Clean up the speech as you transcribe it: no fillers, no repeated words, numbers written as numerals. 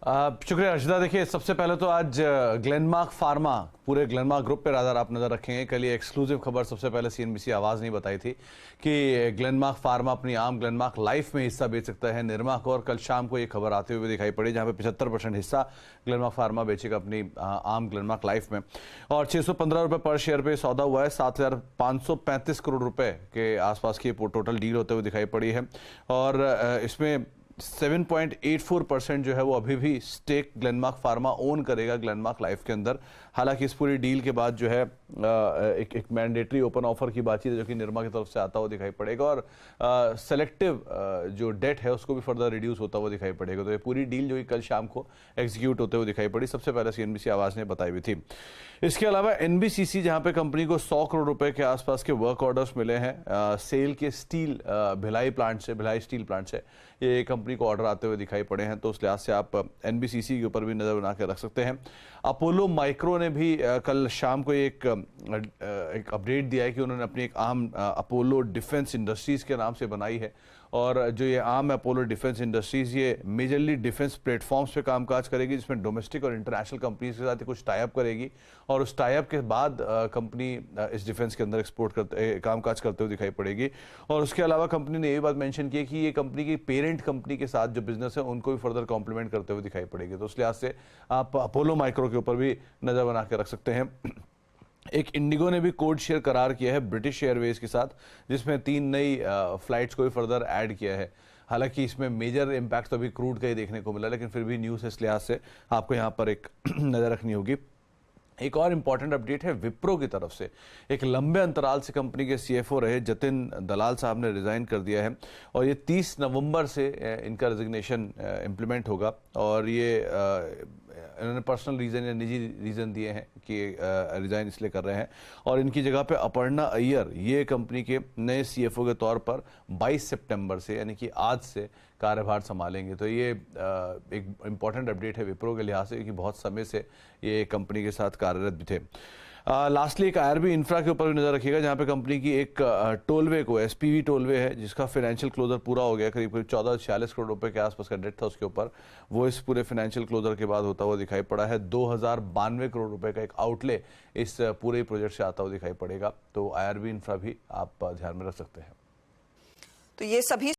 शुक्रिया अर्शिदा। देखिए, सबसे पहले तो आज ग्लेनमार्क फार्मा, पूरे ग्लेनमार्क ग्रुप पे आप नज़र रखेंगे। कल ये एक्सक्लूसिव खबर सबसे पहले सीएनबीसी आवाज़ नहीं बताई थी कि ग्लेनमार्क फार्मा अपनी आम ग्लेनमार्क लाइफ में हिस्सा बेच सकता है निरमा को, और कल शाम को ये खबर आते हुए दिखाई पड़ी, जहां पे 75% हिस्सा ग्लेनमार्क फार्मा बेचेगा अपनी आम ग्लेनमार्क लाइफ में। और 615 रुपये पर शेयर पे सौदा हुआ है। 7,535 करोड़ रुपए के आसपास की टोटल डील होते हुए दिखाई पड़ी है। और इसमें 7.84% जो है वो अभी भी स्टेक ग्लेनमार्क फार्मा ओन करेगा ग्लेनमार्क लाइफ के अंदर। हालांकि इस पूरी डील के बाद जो है एक मैंडेटरी ओपन ऑफर की बातचीत है जो कि निरमा की तरफ से आता हुआ दिखाई पड़ेगा, और सेलेक्टिव जो डेट है उसको भी फर्दर रिड्यूस होता हुआ दिखाई पड़ेगा। तो ये पूरी डील जो कि कल शाम को एग्जीक्यूट होते हुए दिखाई पड़ी, सबसे पहले सीएनबीसी आवाज ने बताई हुई थी। इसके अलावा एनबीसीसी, जहां पे कंपनी को 100 करोड़ रुपए के आसपास के वर्क ऑर्डर्स मिले हैं सेल के स्टील भिलाई प्लांट से, भिलाई स्टील प्लांट से ये कंपनी को ऑर्डर आते हुए दिखाई पड़े हैं। तो उस लिहाज से आप एनबीसीसी के ऊपर भी नजर बना के रख सकते हैं। अपोलो माइक्रो ने भी कल शाम को एक अपडेट दिया है कि उन्होंने अपनी एक आम अपोलो डिफेंस इंडस्ट्रीज के नाम से बनाई है, और जो ये आम अपोलो डिफेंस इंडस्ट्रीज ये मेजरली डिफेंस प्लेटफॉर्म्स पे कामकाज करेगी, जिसमें डोमेस्टिक और इंटरनेशनल कंपनीज के साथ कुछ टाई अप करेगी, और उस टाई अप के बाद कंपनी इस डिफेंस के अंदर एक्सपोर्ट करते कामकाज करते हुए दिखाई पड़ेगी। और उसके अलावा कंपनी ने ये बात मेंशन की है कि ये कंपनी की पेरेंट कंपनी के साथ जो बिजनेस है उनको भी फर्दर कॉम्प्लीमेंट करते हुए दिखाई पड़ेगी। तो उस लिहाज से आप अपोलो माइक्रो के ऊपर भी नजर बना के रख सकते हैं। एक इंडिगो ने भी कोड शेयर करार किया है ब्रिटिश एयरवेज के साथ, जिसमें 3 नई फ्लाइट्स को भी फर्दर ऐड किया है। हालांकि इसमें मेजर इंपैक्ट तो अभी क्रूड का ही देखने को मिला, लेकिन फिर भी न्यूज़ इस लिहाज से आपको यहाँ पर एक नज़र रखनी होगी। एक और इंपॉर्टेंट अपडेट है विप्रो की तरफ से। एक लंबे अंतराल से कंपनी के सीएफओ रहे जतिन दलाल साहब ने रिजाइन कर दिया है, और ये 30 नवंबर से इनका रेजिग्नेशन इम्प्लीमेंट होगा। और ये इन्होंने पर्सनल रीज़न या निजी रीज़न दिए हैं कि रिज़ाइन इसलिए कर रहे हैं। और इनकी जगह पे अपर्णा अय्यर ये कंपनी के नए सीएफओ के तौर पर 22 सितंबर से, यानी कि आज से कार्यभार संभालेंगे। तो ये एक इम्पॉर्टेंट अपडेट है विप्रो के लिहाज से, कि बहुत समय से ये कंपनी के साथ कार्यरत भी थे। लास्टली एक आईआरबी इंफ्रा के ऊपर भी नजर रखिएगा, जहां पे कंपनी की एक टोलवे को, एसपीवी टोलवे है, जिसका फाइनेंशियल क्लोजर पूरा हो गया, करीब 1446 करोड़ रुपए के आसपास का डेट था उसके ऊपर, वो इस पूरे फाइनेंशियल क्लोजर के बाद होता हुआ दिखाई पड़ा है। 2092 करोड़ रुपए का एक आउटले इस पूरे प्रोजेक्ट से आता हुआ दिखाई पड़ेगा। तो आईआरबी इंफ्रा भी आप ध्यान में रख सकते हैं। तो ये सभी